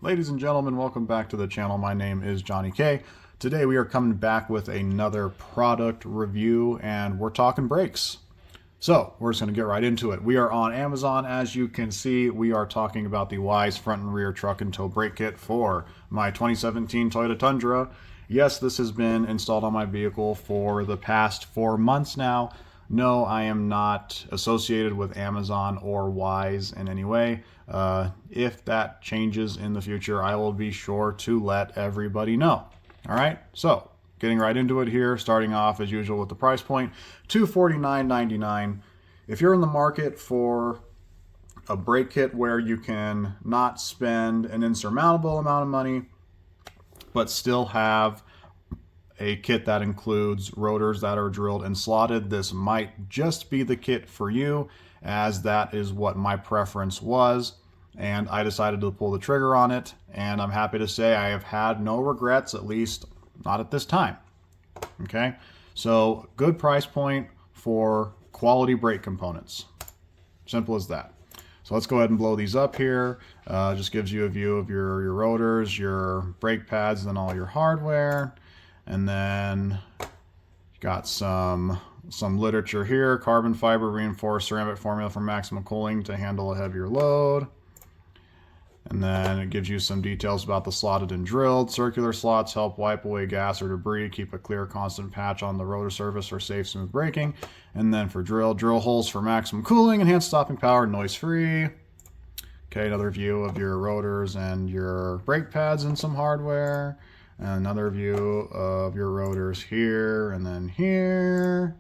Ladies and gentlemen, welcome back to the channel. My name is Johnny K. Today we are coming back with another product review and we're talking brakes. So we're just going to get right into it. We are on Amazon. As you can see, we are talking about the WEIZE front and rear truck and tow brake kit for my 2017 Toyota Tundra. Yes, this has been installed on my vehicle for the past 4 months now. No, I am not associated with Amazon or WEIZE in any way. If that changes in the future, I will be sure to let everybody know. All right, so getting right into it here, starting off as usual with the price point, $249.99. If you're in the market for a brake kit where you can not spend an insurmountable amount of money, but still have a kit that includes rotors that are drilled and slotted, this might just be the kit for you, as that is what my preference was, and I decided to pull the trigger on it, and I'm happy to say I have had no regrets, at least not at this time. Okay, so good price point for quality brake components. Simple as that. So let's go ahead and blow these up here. Just gives you a view of your rotors, your brake pads, and then all your hardware. And then you got some literature here. Carbon fiber reinforced ceramic formula for maximum cooling to handle a heavier load. And then it gives you some details about the slotted and drilled. Circular slots help wipe away gas or debris, keep a clear constant patch on the rotor surface for safe smooth braking. And then for drill holes for maximum cooling, enhanced stopping power, noise free. Okay, another view of your rotors and your brake pads and some hardware. And another view of your rotors here and then here.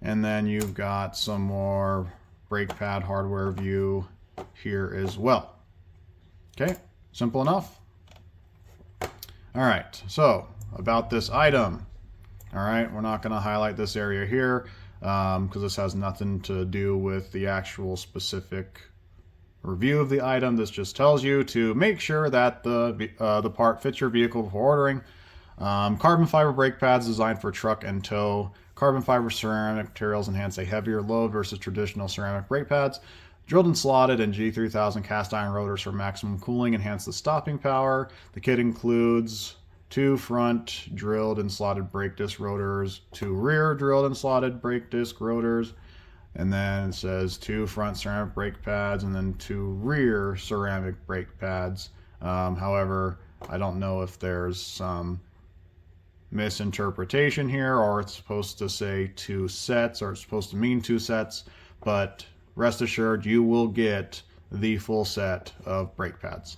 And then you've got some more brake pad hardware view here as well. Okay, simple enough. All right, so about this item. All right, we're not going to highlight this area here because this has nothing to do with the actual specific review of the item. This just tells you to make sure that the part fits your vehicle before ordering. Carbon fiber brake pads designed for truck and tow. Carbon fiber ceramic materials enhance a heavier load versus traditional ceramic brake pads. Drilled and slotted and G3000 cast iron rotors for maximum cooling enhance the stopping power. The kit includes 2 front drilled and slotted brake disc rotors, 2 rear drilled and slotted brake disc rotors, and then it says 2 front ceramic brake pads and then 2 rear ceramic brake pads. However, I don't know if there's some misinterpretation here, or it's supposed to say 2 sets, or it's supposed to mean 2 sets, but rest assured you will get the full set of brake pads.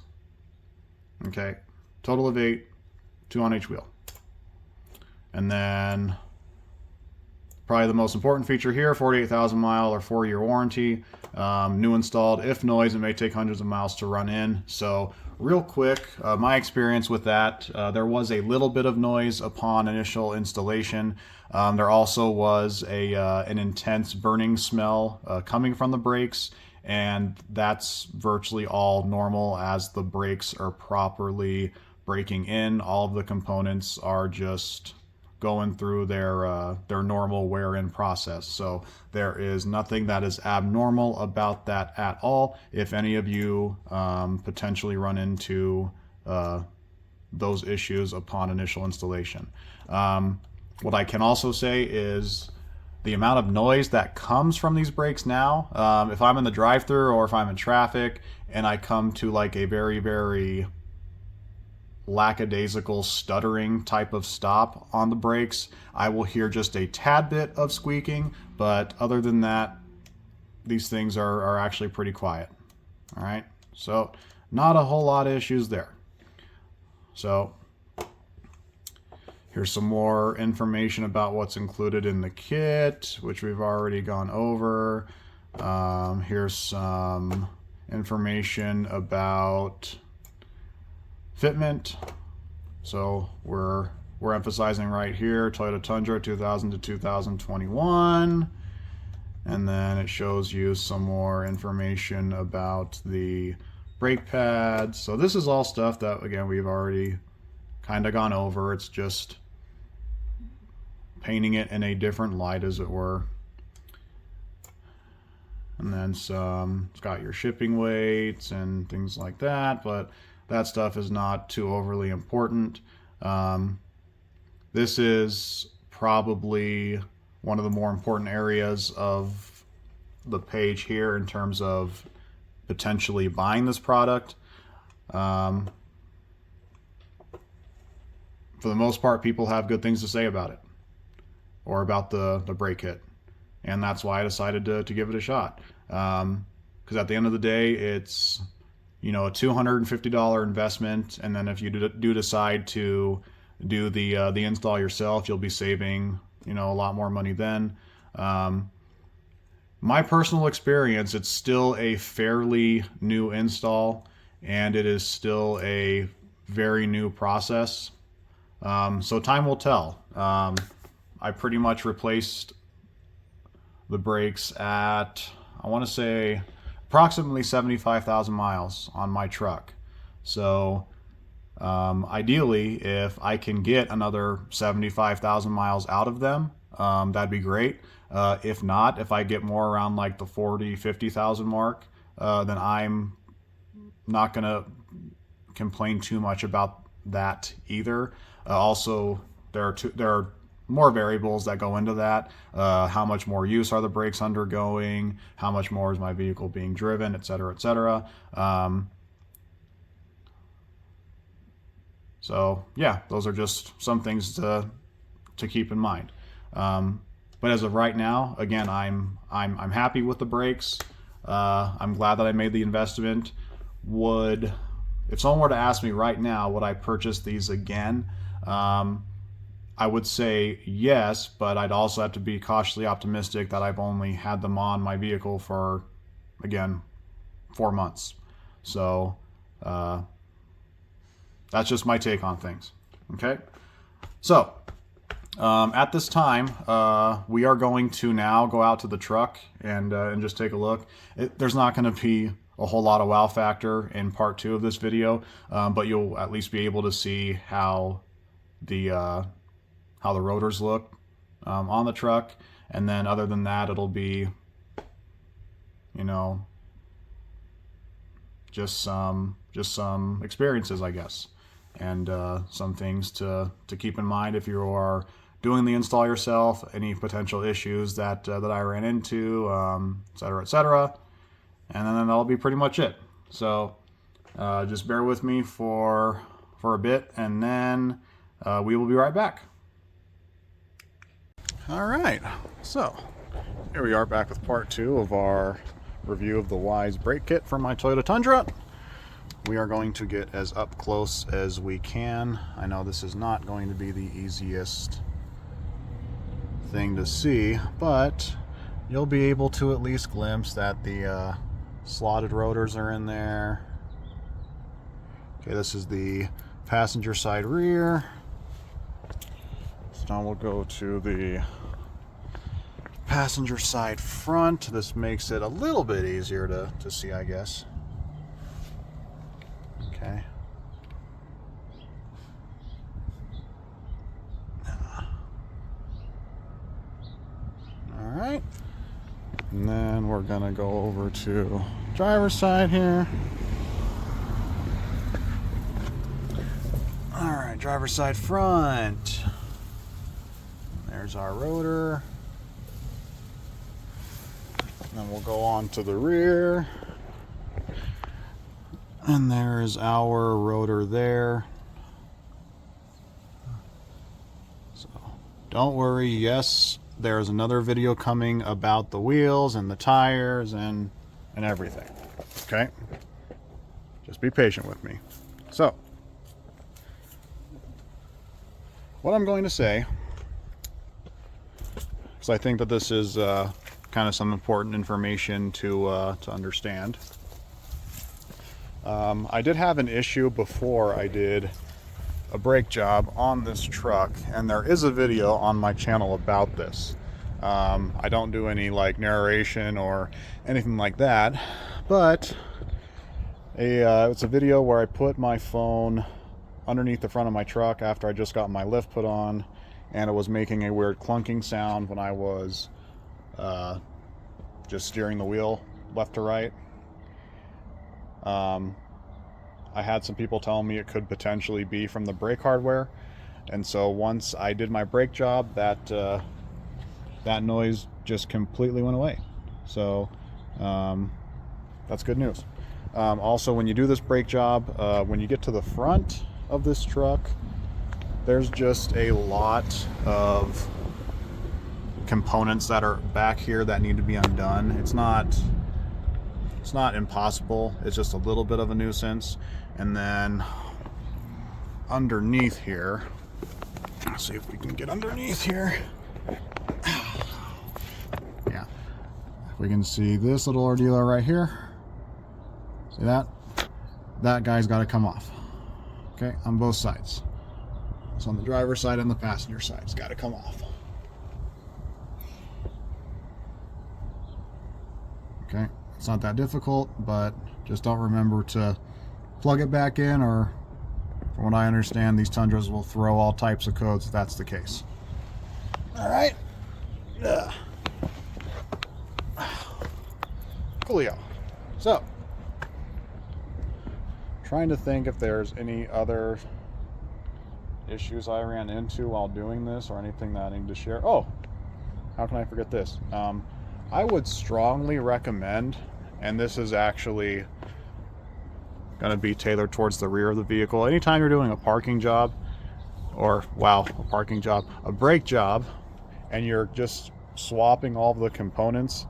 Okay, total of 8, 2 on each wheel. And then probably the most important feature here, 48,000 mile or 4-year warranty. New installed. If noise, it may take hundreds of miles to run in. So real quick, my experience with that, there was a little bit of noise upon initial installation. There also was an intense burning smell coming from the brakes, and that's virtually all normal as the brakes are properly braking in. All of the components are just going through their normal wear-in process. So there is nothing that is abnormal about that at all. If any of you potentially run into those issues upon initial installation. What I can also say is the amount of noise that comes from these brakes now, if I'm in the drive-thru or if I'm in traffic and I come to like a very, very lackadaisical stuttering type of stop on the brakes, I will hear just a tad bit of squeaking, but other than that, these things are actually pretty quiet. All right, so not a whole lot of issues there. So here's some more information about what's included in the kit, which we've already gone over. Here's some information about fitment. So we're emphasizing right here Toyota Tundra 2000 to 2021, and then it shows you some more information about the brake pads. So this is all stuff that, again, we've already kind of gone over. It's just painting it in a different light, as it were. And then some, it's got your shipping weights and things like that, but that stuff is not too overly important. This is probably one of the more important areas of the page here in terms of potentially buying this product. For the most part, people have good things to say about it or about the brake kit, and that's why I decided to give it a shot. Because at the end of the day, it's, you know, a $250 investment, and then if you do decide to do the install yourself, you'll be saving, you know, a lot more money then. My personal experience, it's still a fairly new install, and it is still a very new process. So time will tell. I pretty much replaced the brakes at, I want to say, approximately 75,000 miles on my truck. So ideally, if I can get another 75,000 miles out of them, that'd be great. If not, if I get more around like the 40, 50,000 mark, then I'm not going to complain too much about that either. Also, there are more variables that go into that. How much more use are the brakes undergoing? How much more is my vehicle being driven, etc., etc. So yeah, those are just some things to keep in mind. But as of right now, again, I'm happy with the brakes. I'm glad that I made the investment. If someone were to ask me right now, would I purchase these again? I would say yes, but I'd also have to be cautiously optimistic that I've only had them on my vehicle for, again, 4 months. So that's just my take on things. Okay? So at this time, we are going to now go out to the truck and just take a look. There's not going to be a whole lot of wow factor in part 2 of this video, but you'll at least be able to see how the rotors look on the truck, and then other than that, it'll be, you know, just some experiences, I guess, and some things to keep in mind if you are doing the install yourself, any potential issues that I ran into, etc., etc. And then that'll be pretty much it. So just bear with me for a bit, and then we will be right back. All right, so here we are back with part 2 of our review of the WEIZE Brake Kit from my Toyota Tundra. We are going to get as up close as we can. I know this is not going to be the easiest thing to see, but you'll be able to at least glimpse that the slotted rotors are in there. Okay, this is the passenger side rear. So now we'll go to the passenger side front. This makes it a little bit easier to see, I guess. Okay. All right. And then we're gonna go over to driver's side here. All right, driver's side front. There's our rotor. And then we'll go on to the rear. And there's our rotor there. So don't worry, yes, there's another video coming about the wheels and the tires and everything. Okay? Just be patient with me. So, what I'm going to say, because I think that this is kind of some important information to understand. I did have an issue before I did a brake job on this truck, and there is a video on my channel about this. I don't do any like narration or anything like that, but it's a video where I put my phone underneath the front of my truck after I just got my lift put on, and it was making a weird clunking sound when I was just steering the wheel left to right. I had some people telling me it could potentially be from the brake hardware. And so once I did my brake job, that noise just completely went away. So that's good news. Also, when you do this brake job, when you get to the front of this truck, there's just a lot of components that are back here that need to be undone. It's not impossible. It's just a little bit of a nuisance. And then underneath here, let's see if we can get underneath here. Yeah, we can see this little ordeal right here. See that? That guy's got to come off. Okay, on both sides. So on the driver's side and the passenger side, it's got to come off. Okay, it's not that difficult, but just don't remember to plug it back in, or from what I understand, these Tundras will throw all types of codes if that's the case. All right. Coolio. So, trying to think if there's any other issues I ran into while doing this or anything that I need to share. Oh, how can I forget this? I would strongly recommend, and this is actually going to be tailored towards the rear of the vehicle. Anytime you're doing a parking job, or a brake job, and you're just swapping all of the components,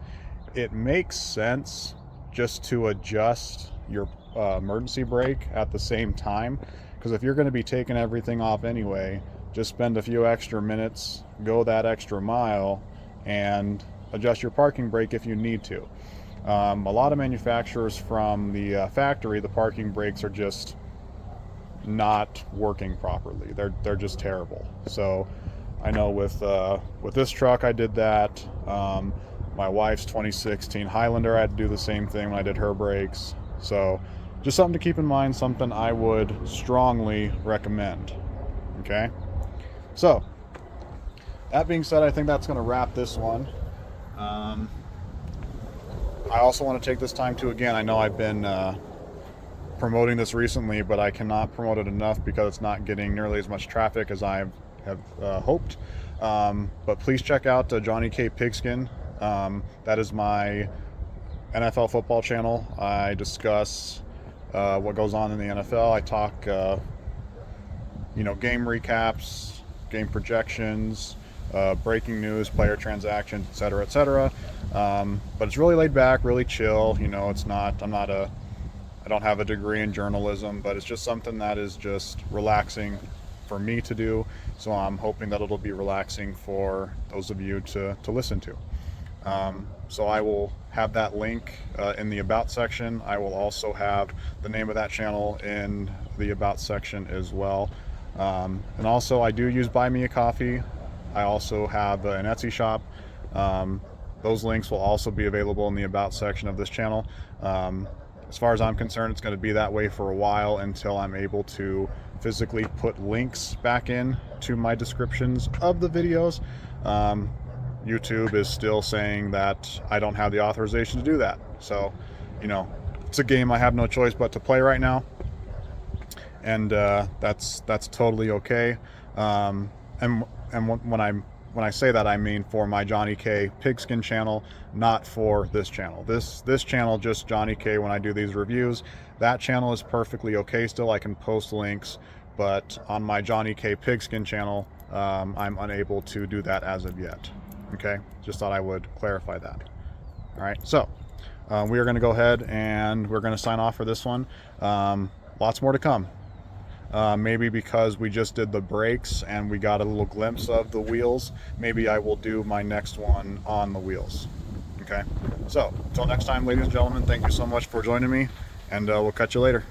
it makes sense just to adjust your emergency brake at the same time. Because if you're going to be taking everything off anyway, just spend a few extra minutes, go that extra mile, and adjust your parking brake if you need to. A lot of manufacturers from the factory, the parking brakes are just not working properly. They're just terrible. So I know with this truck I did that. My wife's 2016 Highlander, I had to do the same thing when I did her brakes. So just something to keep in mind, something I would strongly recommend. Okay, so that being said, I think that's going to wrap this one. I also want to take this time to, again, I know I've been promoting this recently, but I cannot promote it enough because it's not getting nearly as much traffic as I have hoped. But please check out Johnny K Pigskin. That is my NFL football channel. I discuss what goes on in the NFL. I talk, game recaps, game projections, breaking news, player transactions, etc., etc. But it's really laid back, really chill. It's not. I don't have a degree in journalism, but it's just something that is just relaxing for me to do. So I'm hoping that it'll be relaxing for those of you to listen to. So I will have that link in the About section. I will also have the name of that channel in the About section as well. And also, I do use Buy Me a Coffee. I also have an Etsy shop. Those links will also be available in the About section of this channel. As far as I'm concerned, it's going to be that way for a while until I'm able to physically put links back in to my descriptions of the videos. YouTube is still saying that I don't have the authorization to do that. So, it's a game I have no choice but to play right now. And that's totally okay. And when I say that, I mean for my Johnny K Pigskin channel, not for this channel. This channel, just Johnny K, when I do these reviews, that channel is perfectly okay still. I can post links, but on my Johnny K Pigskin channel, I'm unable to do that as of yet. Okay, just thought I would clarify that. All right, so we are going to go ahead and we're going to sign off for this one. Lots more to come. Maybe because we just did the brakes and we got a little glimpse of the wheels, maybe I will do my next one on the wheels. Okay, so until next time, ladies and gentlemen, thank you so much for joining me, and we'll catch you later.